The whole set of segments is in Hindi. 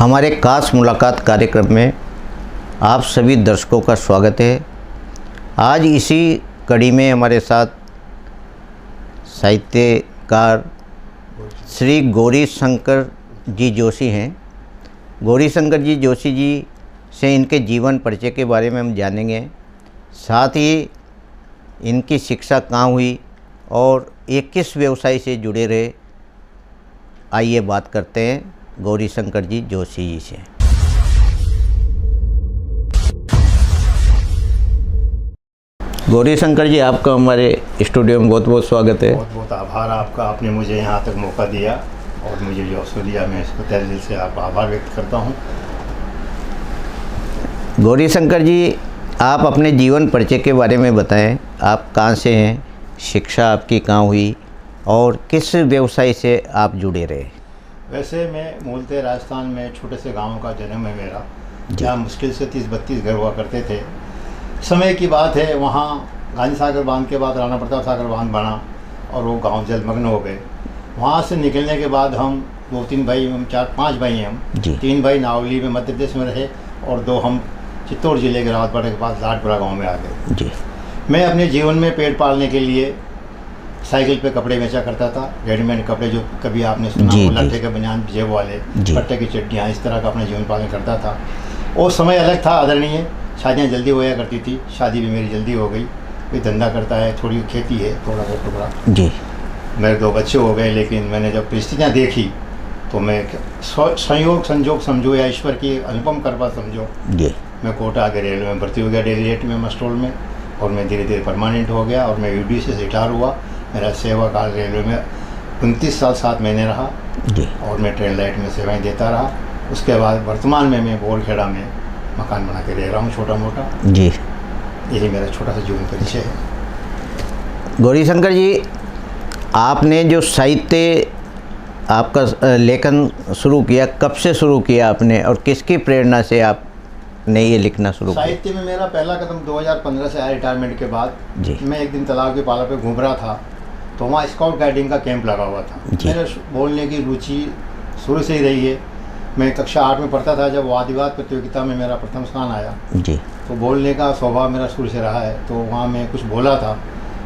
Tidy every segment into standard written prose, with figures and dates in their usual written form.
हमारे खास मुलाकात कार्यक्रम में आप सभी दर्शकों का स्वागत है। आज इसी कड़ी में हमारे साथ साहित्यकार श्री गौरी शंकर जी जोशी हैं। गौरी शंकर जी जोशी जी से इनके जीवन परिचय के बारे में हम जानेंगे, साथ ही इनकी शिक्षा कहाँ हुई और ये किस व्यवसाय से जुड़े रहे। आइए बात करते हैं गौरी शंकर जी जोशी जी से। गौरी शंकर जी, आपका हमारे स्टूडियो में बहुत बहुत स्वागत है। बहुत बहुत आभार आपका, आपने मुझे यहाँ तक मौका दिया और मुझे जो अवसर दिया, मैं इसको तहे दिल से आपका आभार व्यक्त करता हूँ। गौरी शंकर जी, आप अपने जीवन परिचय के बारे में बताएं। आप कहाँ से हैं, शिक्षा आपकी कहाँ हुई और किस व्यवसाय से आप जुड़े रहे। वैसे मैं मूलतः राजस्थान में छोटे से गांव का जन्म है मेरा, जहाँ मुश्किल से 30-32 घर हुआ करते थे। समय की बात है, वहाँ गांधी सागर बांध के बाद राणा प्रताप सागर बांध बना और वो गांव जलमग्न हो गए। वहाँ से निकलने के बाद हम 2-3 भाई, हम 4-5 भाई हैं हम। 3 भाई नावली में मध्य प्रदेश में रहे और 2 हम चित्तौड़ जिले के रावतपाड़ा के पास लाडपुरा गाँव में आ गए जी। मैं अपने जीवन में पेट पालने के लिए साइकिल पे कपड़े बेचा करता था। रेडीमेड कपड़े जो कभी आपने सुना हो, लट्ठे के बनियान जेब वाले, पट्टे की चड्डियाँ, इस तरह का अपना जीवन पालन करता था। वो समय अलग था, आदरणीय। शादियाँ जल्दी होया करती थी, शादी भी मेरी जल्दी हो गई। कोई धंधा करता है, थोड़ी खेती है, थोड़ा बहुत टुकड़ा जी। मेरे 2 बच्चे हो गए, लेकिन मैंने जब परिस्थितियाँ देखी तो मैं संयोग संजोग समझो या ईश्वर की अनुपम कृपा समझो जी, मैं कोटा के रेलवे में भर्ती हो गया, डेली रेट में मस्टोल में। और मैं धीरे धीरे परमानेंट हो गया और मैं यूडी से रिटायर हुआ। मेरा सेवा काल रेलवे में 29 साल 7 महीने रहा जी। और मैं ट्रेन लाइट में सेवाएं देता रहा। उसके बाद वर्तमान में मैं बोरखेड़ा में मकान बना के रह रहा हूँ, छोटा मोटा जी। यही मेरा छोटा सा जीवन परिचय है। गौरी शंकर जी, आपने जो साहित्य आपका लेखन शुरू किया, कब से शुरू किया आपने और किसकी प्रेरणा से आपने ये लिखना शुरू किया? साहित्य में मेरा पहला कदम 2015 से आया, रिटायरमेंट के बाद जी। मैं एक दिन तालाब के पाला पे घूम रहा था तो वहाँ स्काउट गाइडिंग का कैंप लगा हुआ था। मेरे बोलने की रुचि शुरू से ही रही है। मैं कक्षा 8 में पढ़ता था जब वाद विवाद प्रतियोगिता में मेरा प्रथम स्थान आया जी। तो बोलने का स्वभाव मेरा शुरू से रहा है। तो वहाँ मैं कुछ बोला था,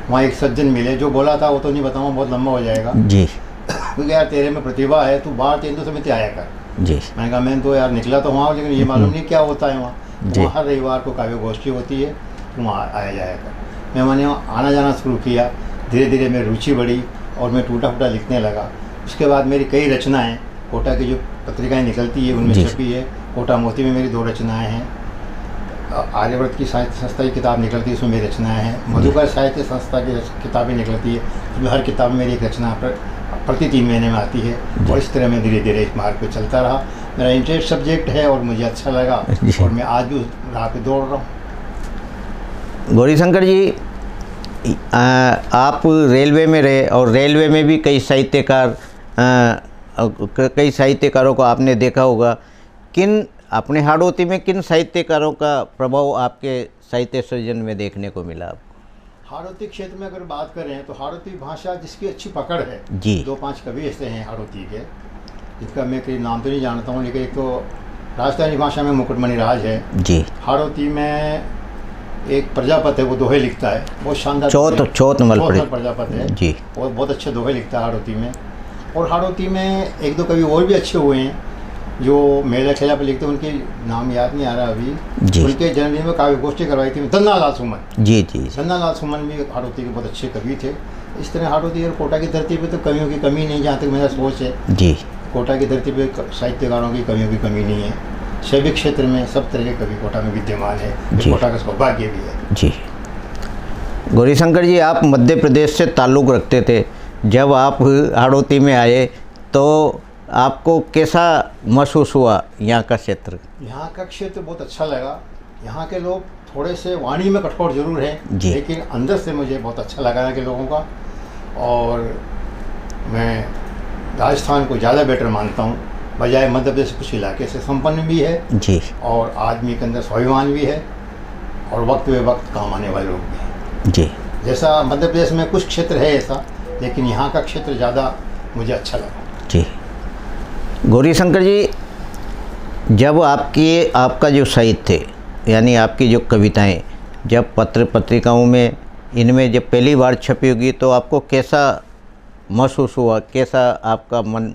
वहाँ एक सज्जन मिले, जो बोला था वो तो नहीं बताऊँगा, बहुत लंबा हो जाएगा जी। क्योंकि यार तेरे में प्रतिभा है, तू बाहर तेंदु समिति आया कर जी। मैंने कहा मैं तो यार निकला तो वहाँ, लेकिन ये मालूम नहीं क्या होता है वहाँ। हर रविवार को काव्य गोष्ठी होती है, तो वहाँ आया जाया कर। मैंने आना जाना शुरू किया। धीरे धीरे मेरी रुचि बढ़ी और मैं टूटा फूटा लिखने लगा। उसके बाद मेरी कई रचनाएं कोटा की जो पत्रिकाएं निकलती है उनमें छपी है। कोटा मोती में मेरी 2 रचनाएं हैं। आर्यव्रत की साहित्य संस्था की किताब निकलती है, उसमें मेरी रचनाएं हैं। मधुकर साहित्य संस्था की किताबें निकलती है, उसमें हर किताब में मेरी एक रचना प्रति 3 महीने में आती है। और इस तरह मैं धीरे धीरे इस मार्ग पर चलता रहा। मेरा इंटरेस्ट सब्जेक्ट है और मुझे अच्छा लगा और मैं आज भी राह पे दौड़ रहा हूँ। गौरी शंकर जी, आप रेलवे में रहे और रेलवे में भी कई साहित्यकारों को आपने देखा होगा। अपने हाड़ौती में किन साहित्यकारों का प्रभाव आपके साहित्य सृजन में देखने को मिला आपको? हाड़ौती क्षेत्र में अगर बात करें तो हाड़ौती भाषा जिसकी अच्छी पकड़ है जी। 2-5 कवि ऐसे हैं हाड़ौती के, जिसका मैं कई नाम तो नहीं जानता हूँ, लेकिन एक तो राजस्थानी भाषा में मुकुटमणि राज है जी। हाड़ौती में एक प्रजापत है, वो दोहे लिखता है, बहुत शानदार। चौथ प्रजापत है जी, और बहुत अच्छे दोहे लिखता है हाड़ौती में। और हाड़ौती में 1-2 कवि और भी अच्छे हुए हैं जो मेला खेला पर लिखते हैं, उनके नाम याद नहीं आ रहा अभी जी। उनके जन्मदिन में काव्य गोष्ठी करवाई थी धन्ना लाल सुमन जी जी। धन्ना लाल सुमन भी हाड़ौती के बहुत अच्छे कवि थे। इस तरह हाड़ौती और कोटा की धरती पे तो कवियों की कमी नहीं, जहाँ तक मेरा सोच है जी। कोटा की धरती पे साहित्यकारों की कवियों की कमी नहीं है। सभी क्षेत्र में सब तरह के कवि कोटा में विद्यमान है, कोटा का सौभाग्य भी है जी। गौरी शंकर जी, आप मध्य प्रदेश से ताल्लुक़ रखते थे, जब आप हाड़ौती में आए तो आपको कैसा महसूस हुआ यहाँ का क्षेत्र? यहाँ का क्षेत्र बहुत अच्छा लगा। यहाँ के लोग थोड़े से वाणी में कठोर जरूर हैं, लेकिन अंदर से मुझे बहुत अच्छा लगा यहाँ के लोगों का। और मैं राजस्थान को ज़्यादा बेटर मानता हूँ, बजाय मध्य प्रदेश कुछ इलाके से संपन्न भी है जी। और आदमी के अंदर स्वाभिमान भी है और वक्त बे वक्त काम आने वाले लोग भी हैं जी। जैसा मध्य प्रदेश में कुछ क्षेत्र है ऐसा, लेकिन यहाँ का क्षेत्र ज़्यादा मुझे अच्छा लगा जी। गौरी शंकर जी, जब आपका जो साहित्य यानी आपकी जो कविताएं जब पत्र पत्रिकाओं में इनमें जब पहली बार छपी होगी तो आपको कैसा महसूस हुआ, कैसा आपका मन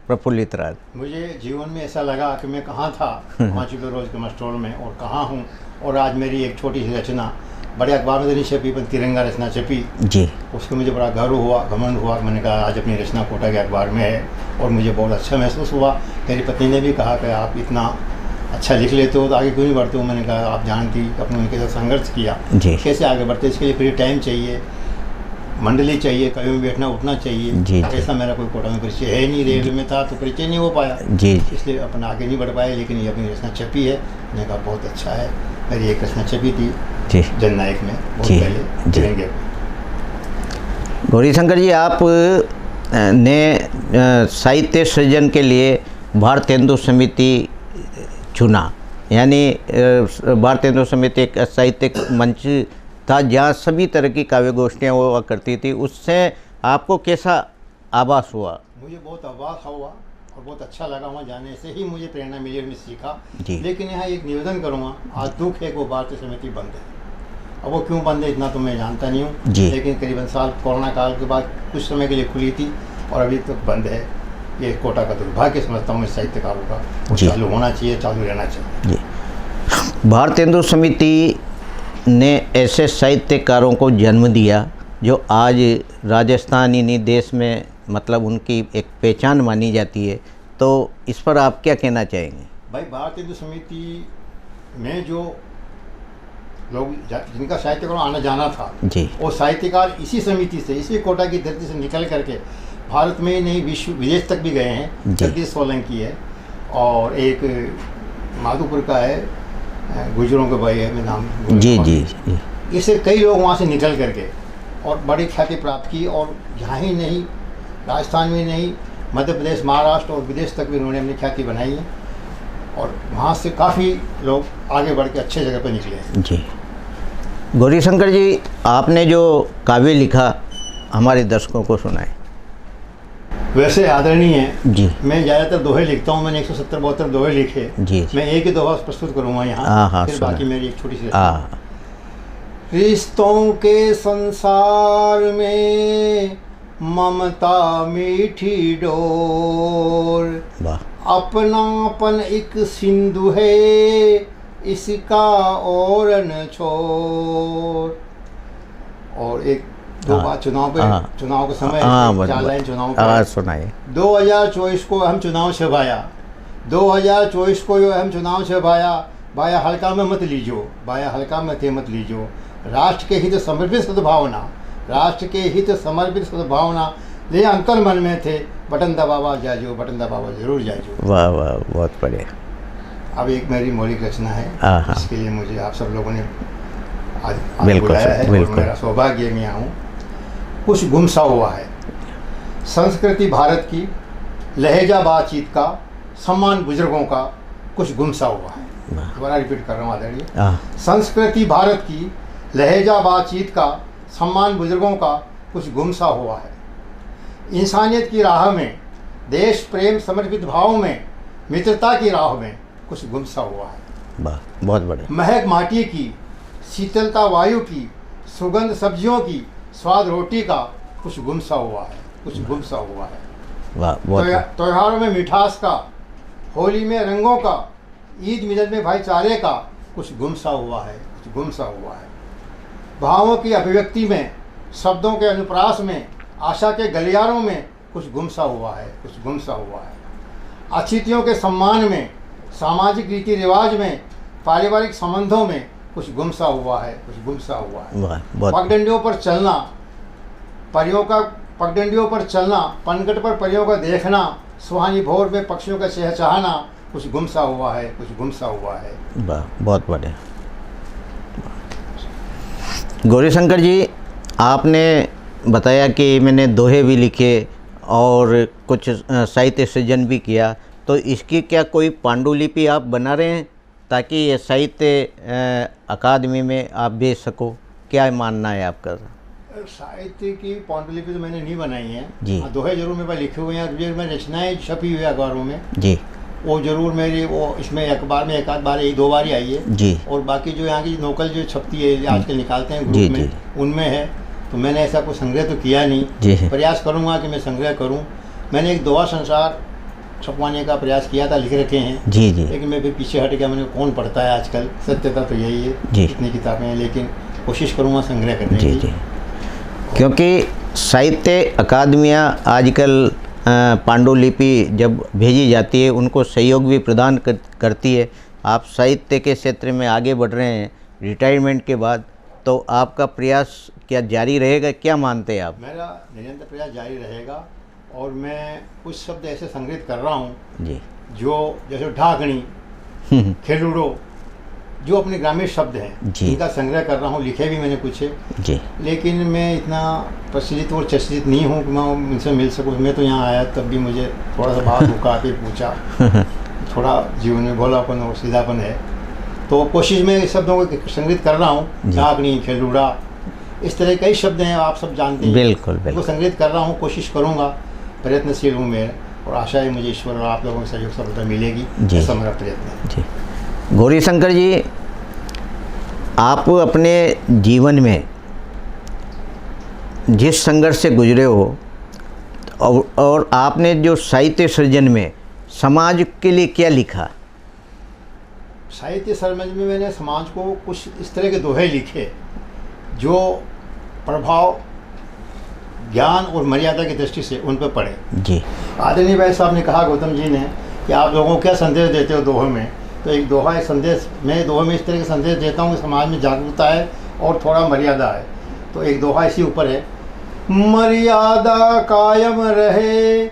प्रफुल्लित रहा? मुझे जीवन में ऐसा लगा कि मैं कहाँ था 5 रुपये रोज़ के मस्टोल में और कहाँ हूँ, और आज मेरी एक छोटी सी रचना बड़े अखबार में तो नहीं छपी पर तिरंगा रचना छपी जी। उसको मुझे बड़ा गर्व हुआ, घमंड हुआ। मैंने कहा आज अपनी रचना कोटा के अखबार में है और मुझे बहुत अच्छा महसूस हुआ। मेरी पत्नी ने भी कहा कि आप इतना अच्छा लिख लेते हो तो आगे क्यों नहीं बढ़ते हो। मैंने कहा आप जानती अपने उनके साथ संघर्ष किया जी। कैसे आगे बढ़ते, इसके लिए फ्री टाइम चाहिए, मंडली चाहिए, कभी में बैठना उठना चाहिए जी। ऐसा मेरा कोई कोटा में परिचय है नहीं, रेलवे में था तो परिचय नहीं हो पाया जी। इसलिए अपना आगे नहीं बढ़ पाए। लेकिन ये अपनी रचना छपी है, मैंने कहा बहुत अच्छा है। मेरी एक रचना छपी थी जी जननायक में बहुत जी, पहले जी। तिरंगे। गौरीशंकर जी, आप ने साहित्य सृजन के लिए भारतेंदु समिति चुना, यानी भारतेंदु समिति एक साहित्यिक मंच था जहाँ सभी तरह की काव्य गोष्ठियाँ हुआ करती थी। उससे आपको कैसा आभास हुआ? मुझे बहुत आभास हुआ और बहुत अच्छा लगा। वहाँ जाने से ही मुझे प्रेरणा मिली और मैं सीखा। जी। लेकिन यहाँ एक निवेदन करूँगा, आज दुख है कि वो भारतीय समिति बंद है। अब वो क्यों बंद है इतना तो मैं जानता नहीं हूँ, जी। लेकिन करीबन साल कोरोना काल के बाद कुछ समय के लिए खुली थी और अभी तक बंद है। ये कोटा का दुर्भाग्य समझता हूँ मैं साहित्यकारों का। वो जी। चालू होना चाहिए, चालू रहना चाहिए। जी। भारतेंदु समिति ने ऐसे साहित्यकारों को जन्म दिया जो आज राजस्थान ही नहीं देश में मतलब उनकी एक पहचान मानी जाती है, तो इस पर आप क्या कहना चाहेंगे? भाई भारतेंदु समिति में जो लोग जिनका साहित्यकारों आना जाना था जी। वो साहित्यकार इसी समिति से, इसी कोटा की धरती से निकल करके भारत में ही नहीं विश्व विदेश तक भी गए हैं। जी। जगदीश सोलंकी है और एक माधोपुर का है, गुजरों के भाई है, मैं नाम जी जी जी। इससे कई लोग वहाँ से निकल करके और बड़ी ख्याति प्राप्त की और यहाँ ही नहीं राजस्थान में नहीं मध्य प्रदेश, महाराष्ट्र और विदेश तक भी उन्होंने अपनी ख्याति बनाई है और वहाँ से काफ़ी लोग आगे बढ़ के अच्छे जगह पर निकले हैं। जी। गौरीशंकर जी, आपने जो काव्य लिखा हमारे दर्शकों को सुनाए। वैसे आदरणीय है जी। मैं ज़्यादातर दोहे लिखता हूँ, मैंने 170-72 दोहे लिखे। जी। मैं एक ही दोहा प्रस्तुत करूँगा यहाँ, हाँ, फिर सुना। बाकी मेरी एक छोटी सी हाँ। रिश्तों के संसार में ममता मीठी डोर, वाह। अपनापन एक सिंधु है इसका और न छोड़। और एक दो हाँ, बात चुनाव पे, हाँ। चुनाव का समय हाँ, है, 4 लाइन चुनाव पे। हाँ, सुनाइए। 2024 को हम चुनाव से भाया, 2024 को जो हम चुनाव से भाया हल्का में मत लीजो, भाया हल्का में थे मत लीजो। राष्ट्र के हित समर्पित सद्भावना, राष्ट्र के हित समर्पित सद्भावना ले अंतर मन में थे, बटन दबावा जाजो, बटन दबावा जरूर जाजो। वाह वाह, बहुत बढ़िया। अब एक मेरी मौलिक रचना है, हाँ। इसके लिए मुझे आप सब लोगों ने आज बिल्कुल बुलाया सर, है और बिल्कुल। मेरा सौभाग्य मैं यहाँ हूँ। कुछ गुमसा हुआ है संस्कृति भारत की, लहजा बातचीत का, सम्मान बुजुर्गों का, कुछ गुमसा हुआ है। दोबारा रिपीट कर रहा हूँ आदरणीय। हाँ। संस्कृति भारत की, लहजा बातचीत का, सम्मान बुजुर्गों का, कुछ गुमसा हुआ है। इंसानियत की राह में, देश प्रेम समर्पित भाव में, मित्रता की राह में कुछ गुमसा हुआ है। वाह, बहुत बढ़िया। महक माटी की, शीतलता वायु की, सुगंध सब्जियों की, स्वाद रोटी का, कुछ गुमसा हुआ है, कुछ गुमसा हुआ है। वाह, बहुत त्योहारों में मिठास का, होली में रंगों का, ईद मिलन में भाईचारे का, कुछ गुमसा हुआ है, कुछ गुमसा हुआ है। भावों की अभिव्यक्ति में, शब्दों के अनुप्रास में, आशा के गलियारों में कुछ गुमसा हुआ है, कुछ गुमसा हुआ है। अतिथियों के सम्मान में, सामाजिक रीति रिवाज में, पारिवारिक संबंधों में कुछ गुमसा हुआ है, कुछ गुमसा हुआ है। वाह, बहुत पगडंडियों पर चलना, परियों का पगडंडियों पर चलना, पनघट पर परियों का देखना, सुहानी भोर में पक्षियों का चहचहाना, कुछ गुमसा हुआ है, कुछ गुमसा हुआ है। वाह, बहुत बढ़िया। गौरीशंकर जी, आपने बताया कि मैंने दोहे भी लिखे और कुछ साहित्य सृजन भी किया, तो इसकी क्या कोई पांडुलिपि आप बना रहे हैं ताकि ये साहित्य अकादमी में आप भेज सको? क्या मानना है आपका? साहित्य की पांडुलिपि तो मैंने नहीं बनाई है जी। दोहे जरूर मेरे पास लिखे हुए हैं, और जो मैं रचनाएं छपी हुई है अखबारों में जी। वो ज़रूर मेरी वो इसमें अखबार में एक आध बार एक दो बार ही आई है जी और बाकी जो यहाँ की लोकल जो छपती है आजकल निकालते हैं जी, ग्रुप में उनमें है। तो मैंने ऐसा कोई संग्रह तो किया जी। नहीं, प्रयास करूँगा कि मैं संग्रह करूँ। मैंने एक दोहा संसार छपवाने का प्रयास किया था, लिख रखे हैं जी जी लेकिन मैं भी पीछे हट गया। मैंने कौन पढ़ता है आजकल, सत्यता तो यही है जी। इतनी किताबें हैं, लेकिन कोशिश करूँगा संग्रह करने जी की। जी क्योंकि साहित्य अकादमियाँ आजकल पांडुलिपि जब भेजी जाती है उनको सहयोग भी प्रदान करती है। आप साहित्य के क्षेत्र में आगे बढ़ रहे हैं रिटायरमेंट के बाद, तो आपका प्रयास क्या जारी रहेगा, क्या मानते हैं आप? मेरा निरंतर प्रयास जारी रहेगा और मैं कुछ शब्द ऐसे संग्रहित कर रहा हूँ जी जो जैसे ढाकणी, खेलूड़ो, जो अपने ग्रामीण शब्द हैं जी। इनका संग्रह कर रहा हूँ। लिखे भी मैंने कुछ है जी लेकिन मैं इतना प्रचलित और चर्चित नहीं हूँ कि मैं उनसे मिल सकूँ। मैं तो यहाँ आया तब भी मुझे थोड़ा सा बात रुका फिर पूछा, थोड़ा जीवन में भोलापन और सीधापन है। तो कोशिश में इस शब्दों को संग्रहित कर रहा हूँ। ढाकणी, खेलूड़ा, इस तरह कई शब्द हैं आप सब जानते हैं। बिल्कुल उनको बिल्कुल संग्रहित कर रहा हूँ, कोशिश करूँगा, प्रयत्नशील हूँ मैं और आशा है मुझे ईश्वर और आप लोगों के सहयोग सफलता मिलेगी, जी। ऐसा मेरा प्रयत्न है। जी। गौरीशंकर जी, आप अपने जीवन में जिस संघर्ष से गुजरे हो और आपने जो साहित्य सृजन में समाज के लिए क्या लिखा? साहित्य समाज में मैंने समाज को कुछ इस तरह के दोहे लिखे जो प्रभाव ज्ञान और मर्यादा की दृष्टि से उन पर पड़े। जी। आदरणीय भाई साहब ने कहा, गौतम जी ने, कि आप लोगों को क्या संदेश देते हो दोहे में। तो एक दोहा है संदेश, मैं दोहे में इस तरह के संदेश देता हूँ कि समाज में जागरूकता है और थोड़ा मर्यादा है। तो एक दोहा इसी ऊपर है, मर्यादा कायम रहे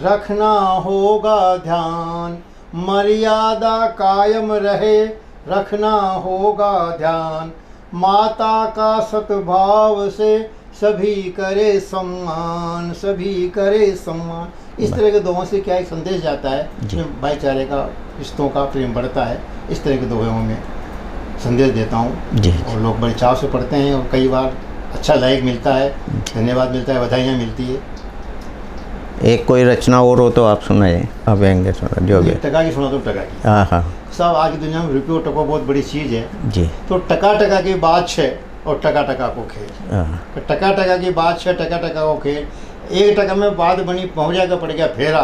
रखना होगा ध्यान, मर्यादा कायम रहे रखना होगा ध्यान, माता का सद्भाव से सभी करे सम्मान, सभी करे सम्मान। इस तरह के दोहों से क्या एक संदेश जाता है, इसमें भाईचारे का, रिश्तों का प्रेम बढ़ता है। इस तरह के दोहों में संदेश देता हूँ जी। और लोग बड़े चाव से पढ़ते हैं और कई बार अच्छा लाइक मिलता है, धन्यवाद मिलता है, बधाइयाँ मिलती है। एक कोई रचना और हो तो आप सुनाइए, आप आएंगे सुना जो भी। टका की सुना तो टका की। हाँ हाँ साहब, आज की दुनिया में रुपये और टको बहुत बड़ी चीज़ है। जी। तो टका टका की बात है और टका टका को खेल। हाँ तो टका टका की बात है, टका टका को खेल। एक टका में बात बनी पहुँचा का पड़ गया फेरा,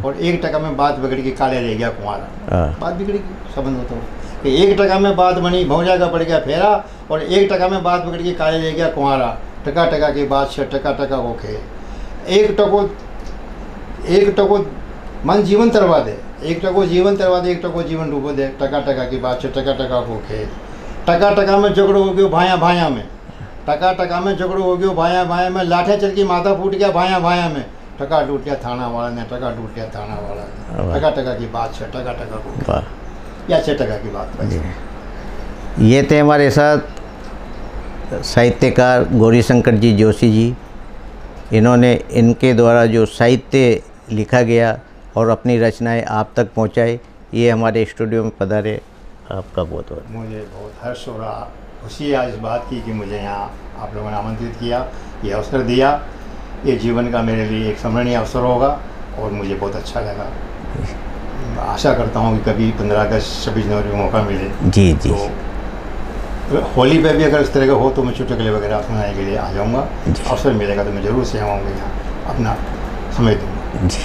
और एक टका में बात बिगड़ के काले रह गया कुंवारा। हाँ। बात बिगड़ी संबंध होता है कि एक टका में बात बनी भौजा का पड़ गया फेरा और एक टका में बात बिगड़ के काले रह गया कुंवारा। टका टका की बात है, टका टका को खेल। एक टको मन जीवन तरवा दे, एक टको जीवन तरवा दे, एक टको जीवन डूबो दे। टका टका की बात है, टका टका को खेल। टका टका में झगड़ो हो गयो भाया भाया में, टका टका में झगड़ो हो गयो भाया भाया में। लाठे चल की माथा फूट गया भाया भाया में, टका टूट गया थाना वाला ने, टका टूट गया थाना वाला ने। टका टका की बात है, टका टका को खेल। वाह। या 6 टका की बात है। जी। ये थे हमारे साथ साहित्यकार गौरीशंकर जी जोशी जी। इन्होंने इनके द्वारा जो साहित्य लिखा गया और अपनी रचनाएं आप तक पहुंचाई, ये हमारे स्टूडियो में पधारे, आपका बहुत बहुत। मुझे बहुत हर्ष हो रहा, खुशी है इस बात की कि मुझे यहाँ आप लोगों ने आमंत्रित किया, ये अवसर दिया। ये जीवन का मेरे लिए एक स्मरणीय अवसर होगा और मुझे बहुत अच्छा लगा। आशा करता हूँ कि कभी 15 अगस्त 26 जनवरी को मौका मिले। जी जी। तो होली पे भी अगर इस तरह का हो तो मैं चुटकुले वगैरह सुनाने के लिए आ जाऊँगा। अवसर मिलेगा तो मैं ज़रूर से आऊँगा, यहाँ अपना समय दूँगा। जी।